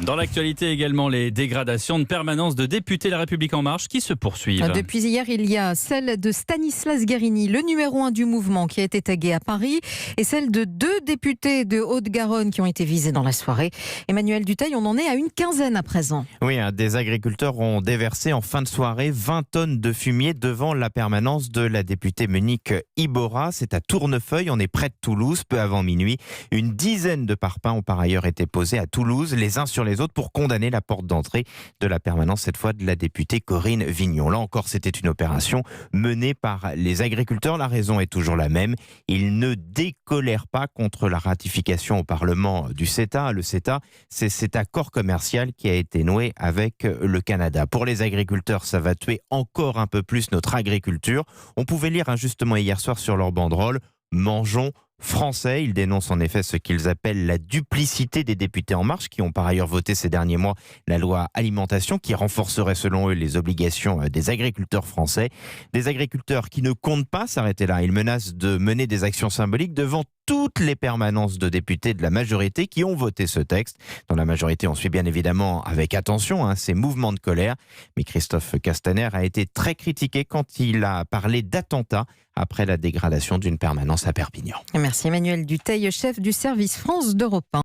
Dans l'actualité également, les dégradations de permanence de députés La République En Marche qui se poursuivent. Depuis hier, il y a celle de Stanislas Guerini, le numéro 1 du mouvement, qui a été tagué à Paris, et celle de 2 députés de Haute-Garonne qui ont été visés dans la soirée. Emmanuel Dutheil, on en est à une quinzaine à présent. Oui, des agriculteurs ont déversé en fin de soirée 20 tonnes de fumier devant la permanence de la députée Monique Iborra. C'est à Tournefeuille, on est près de Toulouse, peu avant minuit. Une dizaine de parpaings ont par ailleurs été posés à Toulouse, les uns sur les autres, pour condamner la porte d'entrée de la permanence, cette fois de la députée Corinne Vignon. Là encore, c'était une opération menée par les agriculteurs. La raison est toujours la même. Ils ne décolèrent pas contre la ratification au Parlement du CETA. Le CETA, c'est cet accord commercial qui a été noué avec le Canada. Pour les agriculteurs, ça va tuer encore un peu plus notre agriculture. On pouvait lire justement hier soir sur leur banderole « Mangeons français ». Ils dénoncent en effet ce qu'ils appellent la duplicité des députés En Marche, qui ont par ailleurs voté ces derniers mois la loi alimentation, qui renforcerait selon eux les obligations des agriculteurs français. Des agriculteurs qui ne comptent pas s'arrêter là. Ils menacent de mener des actions symboliques devant toutes les permanences de députés de la majorité qui ont voté ce texte. Dans la majorité, on suit bien évidemment avec attention ces mouvements de colère. Mais Christophe Castaner a été très critiqué quand il a parlé d'attentat après la dégradation d'une permanence à Perpignan. Merci Emmanuel Dutheil, chef du service France d'Europe 1.